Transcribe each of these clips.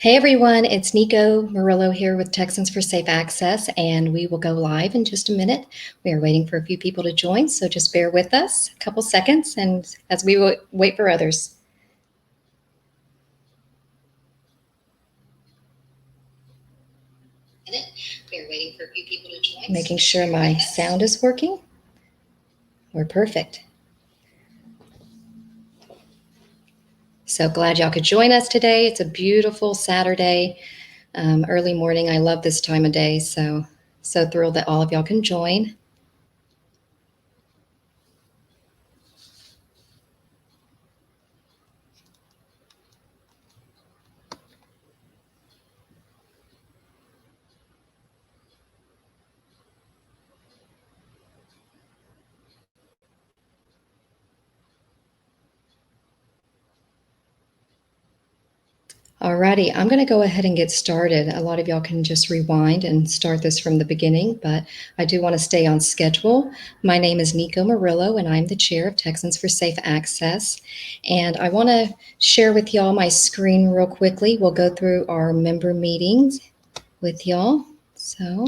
Hey everyone, it's Nico Murillo here with Texans for Safe Access, and we will go live in just a minute. We are waiting for a few people to join, so just bear with us a couple seconds and as we wait for others. We are waiting for a few people to join. Making sure my sound is working. We're perfect. So glad y'all could join us today. It's a beautiful Saturday, early morning. I love this time of day, so thrilled that all of y'all can join. Alrighty, I'm going to go ahead and get started. A lot of y'all can just rewind and start this from the beginning, but I do want to stay on schedule. My name is Nico Murillo, and I'm the chair of Texans for Safe Access. And I want to share with y'all my screen real quickly. We'll go through our member meetings with y'all. So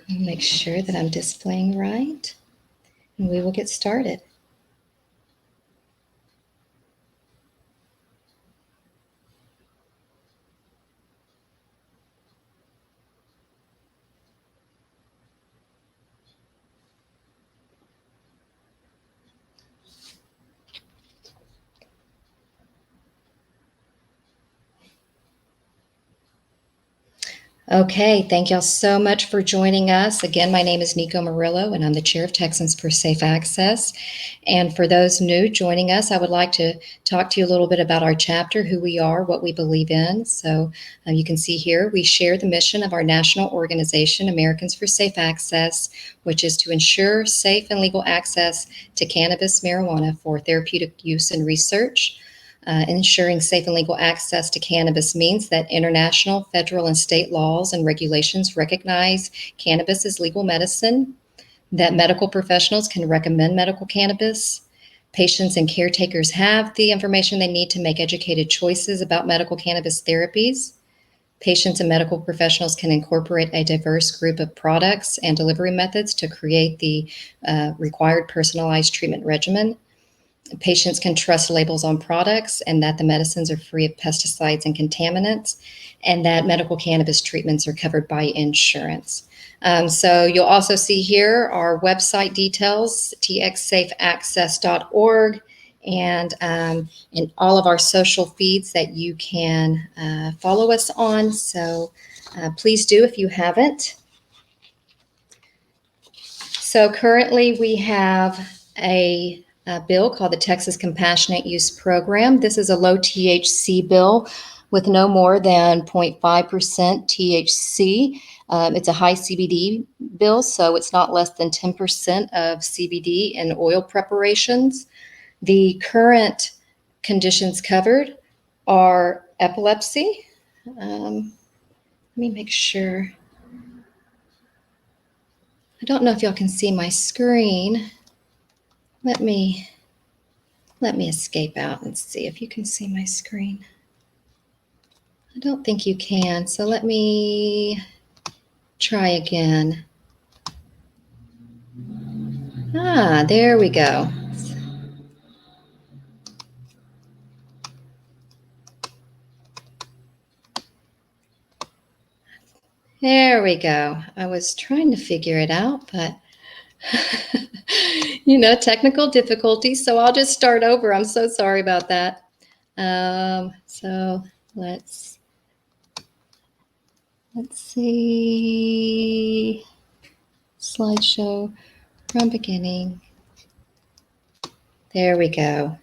make sure that I'm displaying right, and we will get started. Okay, thank y'all so much for joining us. Again, my name is Nico Murillo, and I'm the chair of Texans for Safe Access. And for those new joining us, I would like to talk to you a little bit about our chapter, who we are, what we believe in. So you can see here, we share the mission of our national organization, Americans for Safe Access, which is to ensure safe and legal access to cannabis, marijuana for therapeutic use and research. Ensuring safe and legal access to cannabis means that international, federal, and state laws and regulations recognize cannabis as legal medicine, that medical professionals can recommend medical cannabis, patients and caretakers have the information they need to make educated choices about medical cannabis therapies. Patients and medical professionals can incorporate a diverse group of products and delivery methods to create the required personalized treatment regimen. Patients can trust labels on products and that the medicines are free of pesticides and contaminants, and that medical cannabis treatments are covered by insurance. So you'll also see here our website details, txsafeaccess.org, and in all of our social feeds that you can follow us on. So please do if you haven't. So currently we have a bill called the Texas Compassionate Use Program. This is a low THC bill with no more than 0.5% THC. It's a high CBD bill, so it's not less than 10% of CBD in oil preparations. The current conditions covered are epilepsy. Let me make sure. I don't know if y'all can see my screen. Let me escape out and see if you can see my screen. I don't think you can, so let me try again. There we go. There we go. I was trying to figure it out, but technical difficulties. So I'll just start over. I'm so sorry about that. So let's see. Slideshow from beginning. There we go.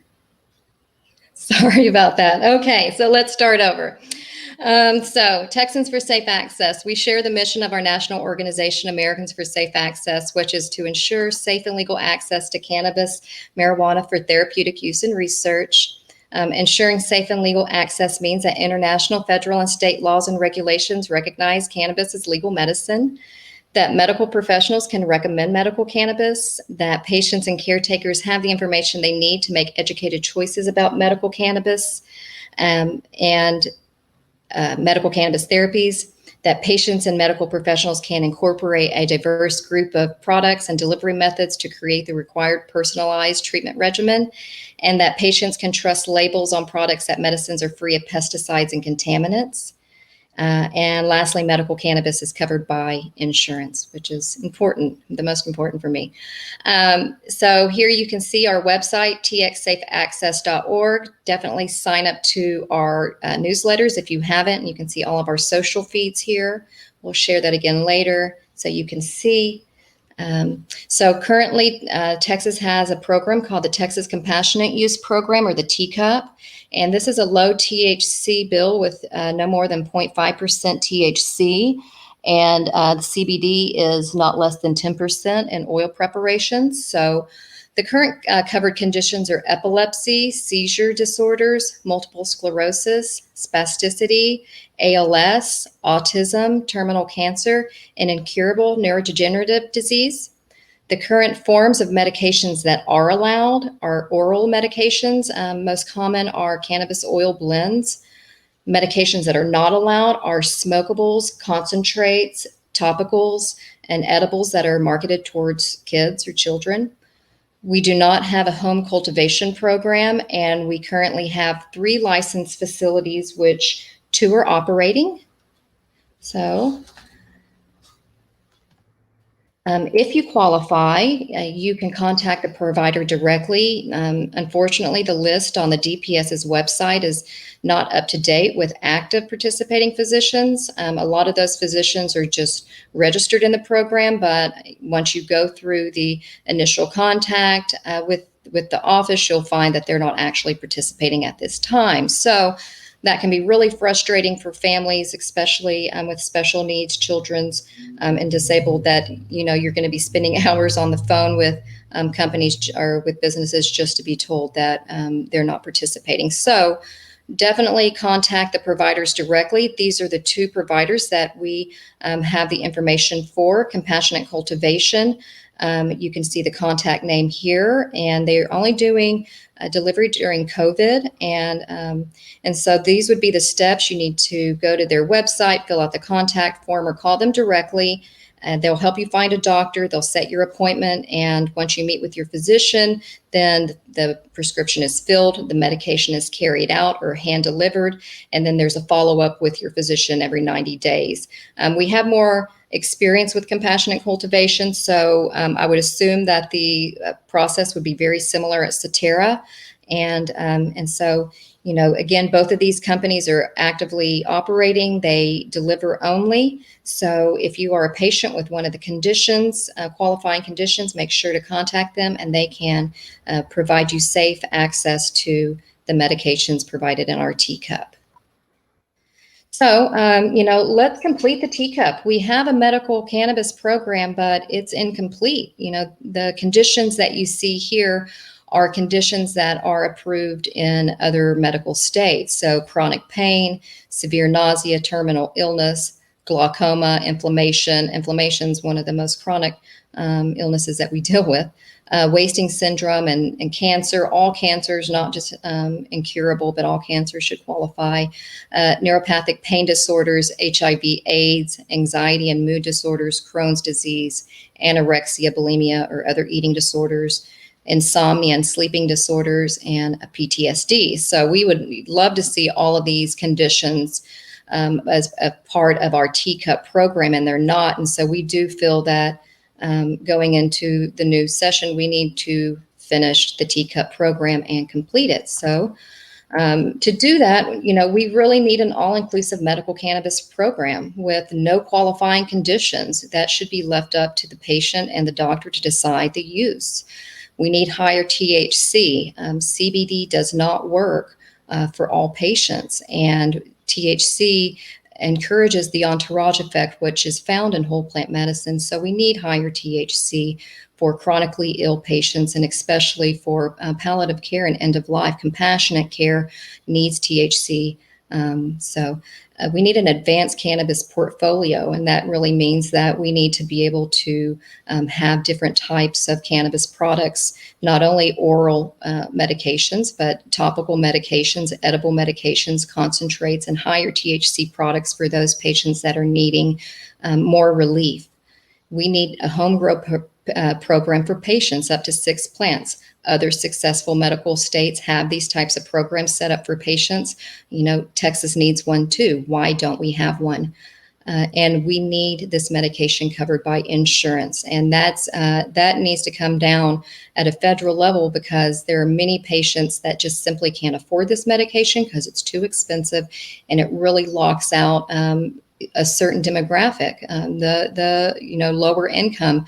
Sorry about that. Okay, so let's start over. So Texans for Safe Access, we share the mission of our national organization, Americans for Safe Access, which is to ensure safe and legal access to cannabis, marijuana for therapeutic use and research. Ensuring safe and legal access means that international, federal, and state laws and regulations recognize cannabis as legal medicine, that medical professionals can recommend medical cannabis, that patients and caretakers have the information they need to make educated choices about medical cannabis, and medical cannabis therapies, that patients and medical professionals can incorporate a diverse group of products and delivery methods to create the required personalized treatment regimen, and that patients can trust labels on products that medicines are free of pesticides and contaminants. And lastly, medical cannabis is covered by insurance, which is important, the most important for me. So here you can see our website, txsafeaccess.org. Definitely sign up to our newsletters if you haven't. And you can see all of our social feeds here. We'll share that again later so you can see. So currently, Texas has a program called the Texas Compassionate Use Program, or the TCUP. And this is a low THC bill with no more than 0.5% THC. And the CBD is not less than 10% in oil preparations. So the current covered conditions are epilepsy, seizure disorders, multiple sclerosis, spasticity, ALS, autism, terminal cancer, and incurable neurodegenerative disease. The current forms of medications that are allowed are oral medications. Most common are cannabis oil blends. Medications that are not allowed are smokables, concentrates, topicals, and edibles that are marketed towards kids or children. We do not have a home cultivation program, and we currently have 3 licensed facilities, which 2 are operating. So if you qualify, you can contact the provider directly. Unfortunately, the list on the DPS's website is not up to date with active participating physicians. A lot of those physicians are just registered in the program, but once you go through the initial contact with the office, you'll find that they're not actually participating at this time. So that can be really frustrating for families, especially with special needs children's and disabled, that you're going to be spending hours on the phone with companies or with businesses just to be told that they're not participating. So definitely contact the providers directly. These are the 2 providers that we have the information for. Compassionate Cultivation. You can see the contact name here, and they're only doing delivery during COVID. And so these would be the steps. You need to go to their website, fill out the contact form, or call them directly. They'll help you find a doctor. They'll set your appointment. And once you meet with your physician, then the prescription is filled, the medication is carried out or hand delivered, and then there's a follow-up with your physician every 90 days. We have more experience with compassionate cultivation, so I would assume that the process would be very similar at Cetera. And so, again, both of these companies are actively operating. They deliver only. So if you are a patient with one of the conditions, qualifying conditions, make sure to contact them, and they can provide you safe access to the medications provided in our teacup. So, let's complete the teacup. We have a medical cannabis program, but it's incomplete. The conditions that you see here are conditions that are approved in other medical states. So chronic pain, severe nausea, terminal illness, glaucoma, inflammation. Inflammation is one of the most chronic illnesses that we deal with. Wasting syndrome and cancer. All cancers, not just incurable, but all cancers should qualify. Neuropathic pain disorders, HIV/AIDS, anxiety and mood disorders, Crohn's disease, anorexia, bulimia, or other eating disorders, insomnia and sleeping disorders, and PTSD. So we would love to see all of these conditions as a part of our teacup program, and they're not. And so we do feel that going into the new session, we need to finish the teacup program and complete it. So to do that, we really need an all-inclusive medical cannabis program with no qualifying conditions. That should be left up to the patient and the doctor to decide the use. We need higher THC. CBD does not work for all patients, and THC encourages the entourage effect, which is found in whole plant medicine. So we need higher THC for chronically ill patients, and especially for palliative care and end of life. Compassionate care needs THC. We need an advanced cannabis portfolio, and that really means that we need to be able to have different types of cannabis products, not only oral medications, but topical medications, edible medications, concentrates, and higher THC products for those patients that are needing more relief. We need a home grow program for patients, up to 6 plants. Other successful medical states have these types of programs set up for patients. Texas needs one too. Why don't we have one? And we need this medication covered by insurance, and that needs to come down at a federal level, because there are many patients that just simply can't afford this medication because it's too expensive, and it really locks out a certain demographic, the lower income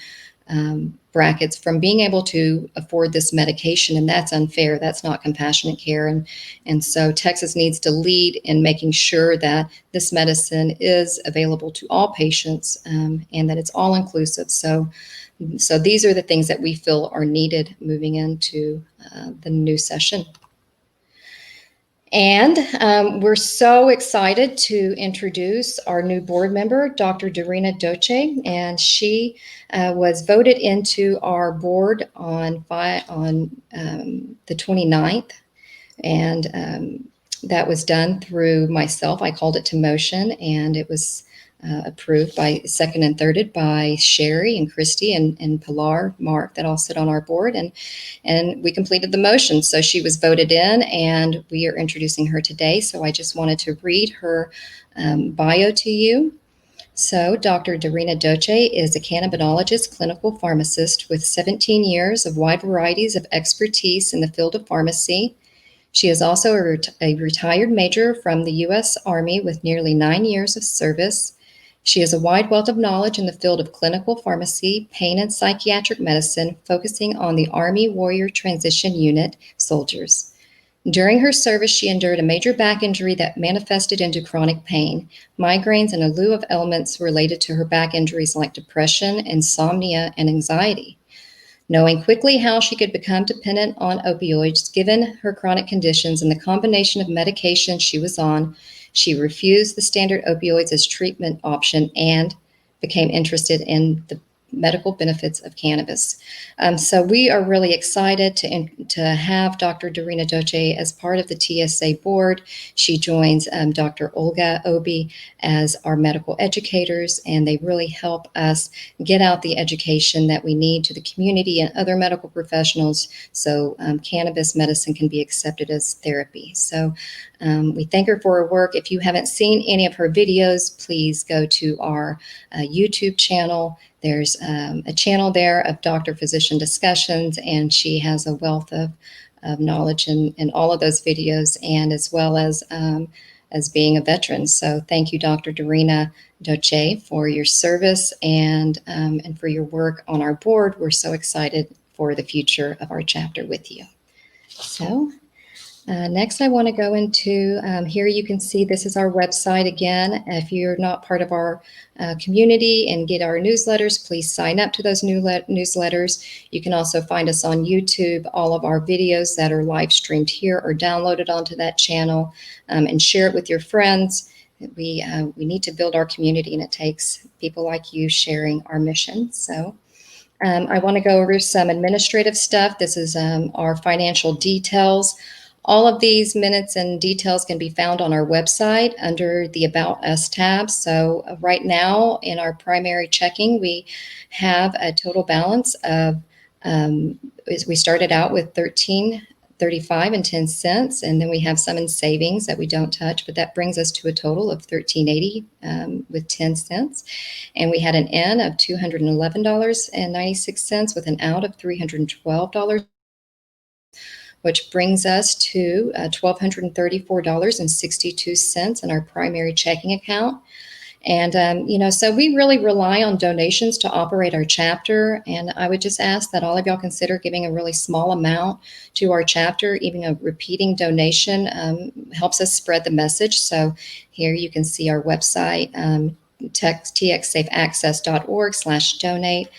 brackets, from being able to afford this medication, and that's unfair. That's not compassionate care, and so Texas needs to lead in making sure that this medicine is available to all patients, and that it's all inclusive. So these are the things that we feel are needed moving into the new session. And we're so excited to introduce our new board member, Dr. Dorina Doce, and she was voted into our board on the 29th, and that was done through myself. I called it to motion, and it was approved by second and thirded by Sherry and Christy and Pilar, Mark, that all sit on our board, and we completed the motion. So she was voted in, and we are introducing her today. So I just wanted to read her bio to you. So Dr. Dorina Doce is a cannabinologist, clinical pharmacist with 17 years of wide varieties of expertise in the field of pharmacy. She is also a retired major from the U.S. Army with nearly 9 years of service. She has a wide wealth of knowledge in the field of clinical pharmacy, pain, and psychiatric medicine, focusing on the Army Warrior Transition Unit soldiers. During her service, she endured a major back injury that manifested into chronic pain, migraines, and a slew of ailments related to her back injuries like depression, insomnia, and anxiety. Knowing quickly how she could become dependent on opioids, given her chronic conditions and the combination of medications she was on, she refused the standard opioids as treatment option and became interested in the medical benefits of cannabis. So we are really excited to have Dr. Dorina Doce as part of the TSA board. She joins Dr. Olga Obi as our medical educators, and they really help us get out the education that we need to the community and other medical professionals, so cannabis medicine can be accepted as therapy. So we thank her for her work. If you haven't seen any of her videos, please go to our YouTube channel. There's a channel there of doctor-physician discussions, and she has a wealth of knowledge in all of those videos, and as well as being a veteran. So thank you, Dr. Dorina Doce, for your service and for your work on our board. We're so excited for the future of our chapter with you. So next, I want to go into, here you can see this is our website again. If you're not part of our community and get our newsletters, please sign up to those newsletters. You can also find us on YouTube. All of our videos that are live streamed here are downloaded onto that channel, and share it with your friends. We need to build our community, and it takes people like you sharing our mission. So I want to go over some administrative stuff. This is our financial details. All of these minutes and details can be found on our website under the About Us tab. So right now in our primary checking, we have a total balance of, we started out with $13.35 and 10 cents, and then we have some in savings that we don't touch, but that brings us to a total of $13.80 with 10 cents. And we had an in of $211.96 with an out of $312, which brings us to $1,234.62 in our primary checking account. And, so we really rely on donations to operate our chapter. And I would just ask that all of y'all consider giving a really small amount to our chapter. Even a repeating donation helps us spread the message. So here you can see our website, txsafeaccess.org/donate.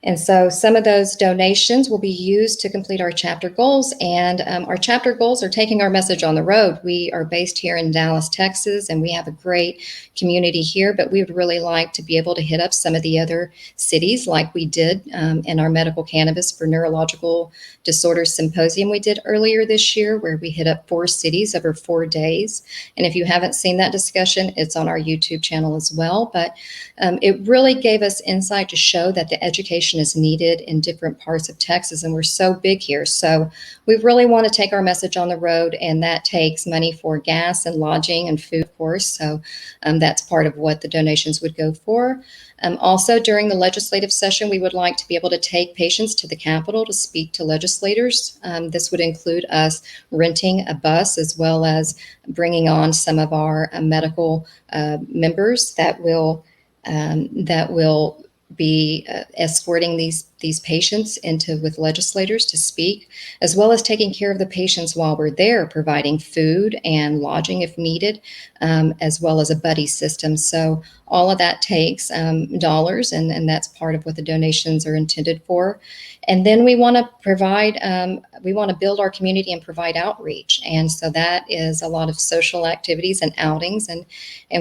And so some of those donations will be used to complete our chapter goals. And our chapter goals are taking our message on the road. We are based here in Dallas, Texas, and we have a great community here, but we would really like to be able to hit up some of the other cities like we did in our medical cannabis for neurological disorders symposium we did earlier this year, where we hit up 4 cities over 4 days. And if you haven't seen that discussion, it's on our YouTube channel as well. But it really gave us insight to show that the education is needed in different parts of Texas, and we're so big here. So we really want to take our message on the road, and that takes money for gas and lodging and food, of course. So that's part of what the donations would go for. Also, during the legislative session, we would like to be able to take patients to the Capitol to speak to legislators. This would include us renting a bus, as well as bringing on some of our medical members that will be escorting these patients with legislators to speak, as well as taking care of the patients while we're there, providing food and lodging if needed, as well as a buddy system. So all of that takes dollars, and that's part of what the donations are intended for. And then we want to provide, we want to build our community and provide outreach. And so that is a lot of social activities and outings. And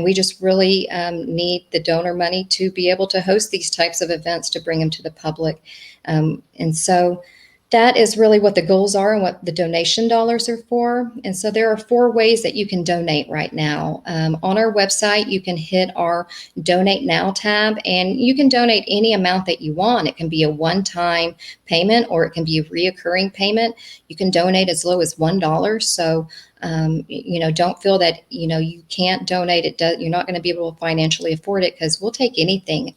we just really need the donor money to be able to host these types of events, to bring them to the public. And so that is really what the goals are and what the donation dollars are for. And so there are 4 ways that you can donate right now. On our website, you can hit our Donate Now tab, and you can donate any amount that you want. It can be a one-time payment, or it can be a reoccurring payment. You can donate as low as $1. So don't feel that, you can't donate. You're not going to be able to financially afford it, because we'll take anything.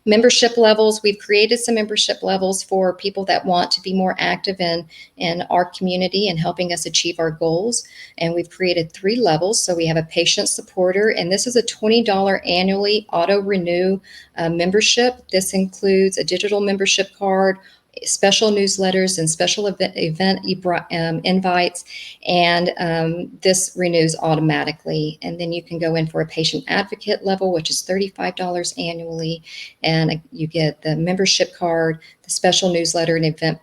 Membership levels, we've created some membership levels for people that want to be more active in our community and helping us achieve our goals. And we've created 3 levels. So we have a patient supporter, and this is a $20 annually auto renew membership. This includes a digital membership card, special newsletters, and special event invites, and this renews automatically. And then you can go in for a patient advocate level, which is $35 annually, and you get the membership card, the special newsletter and event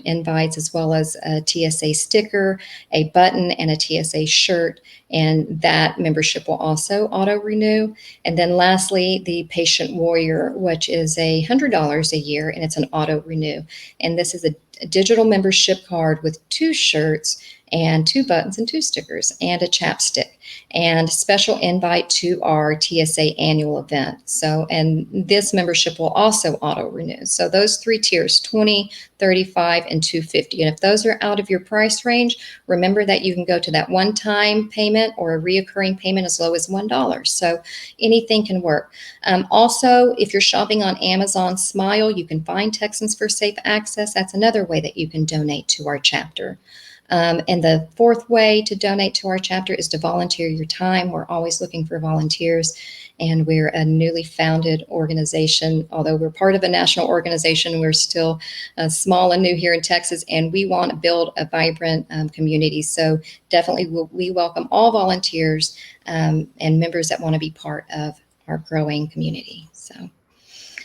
invites, as well as a TSA sticker, a button, and a TSA shirt. And that membership will also auto renew. And then lastly, the Patient Warrior, which is $100 a year, and it's an auto renew. And this is a digital membership card with 2 shirts and 2 buttons and 2 stickers and a chapstick, and special invite to our TSA annual event. So, and this membership will also auto renew. So those 3 tiers, 20, 35, and 250. And if those are out of your price range, remember that you can go to that one-time payment or a reoccurring payment as low as $1. So anything can work. Also, if you're shopping on Amazon Smile, you can find Texans for Safe Access. That's another way that you can donate to our chapter. And the 4th way to donate to our chapter is to volunteer your time. We're always looking for volunteers, and we're a newly founded organization. Although we're part of a national organization, we're still small and new here in Texas, and we want to build a vibrant community. So definitely we welcome all volunteers and members that want to be part of our growing community. So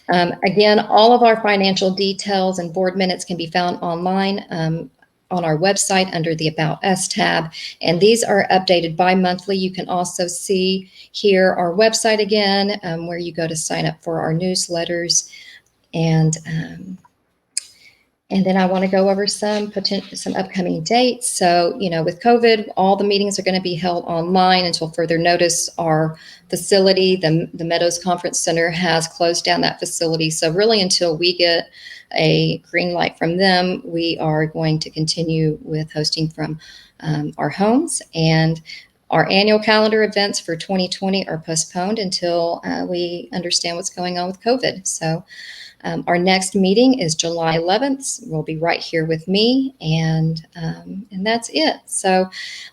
again, all of our financial details and board minutes can be found online on our website under the About Us tab, and these are updated bi-monthly. You can also see here our website again, where you go to sign up for our newsletters. And then I want to go over some upcoming dates. So, with COVID, all the meetings are going to be held online until further notice. Our facility, the Meadows Conference Center, has closed down that facility. So really, until we get a green light from them, we are going to continue with hosting from our homes. And Our annual calendar events for 2020 are postponed until we understand what's going on with COVID. So our next meeting is July 11th. We'll be right here with me, and that's it. So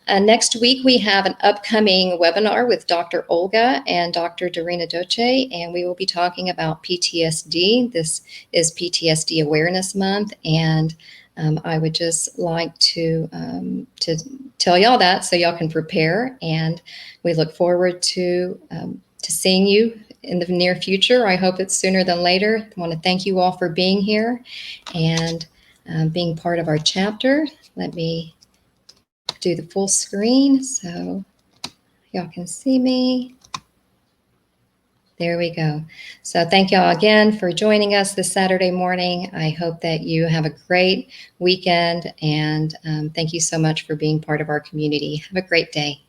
next week we have an upcoming webinar with Dr. Olga and Dr. Dorina Doce, and we will be talking about PTSD. This is PTSD Awareness Month, and I would just like to tell y'all that so y'all can prepare, and we look forward to seeing you in the near future. I hope it's sooner than later. I want to thank you all for being here and being part of our chapter. Let me do the full screen so y'all can see me. There we go. So thank y'all again for joining us this Saturday morning. I hope that you have a great weekend, and thank you so much for being part of our community. Have a great day.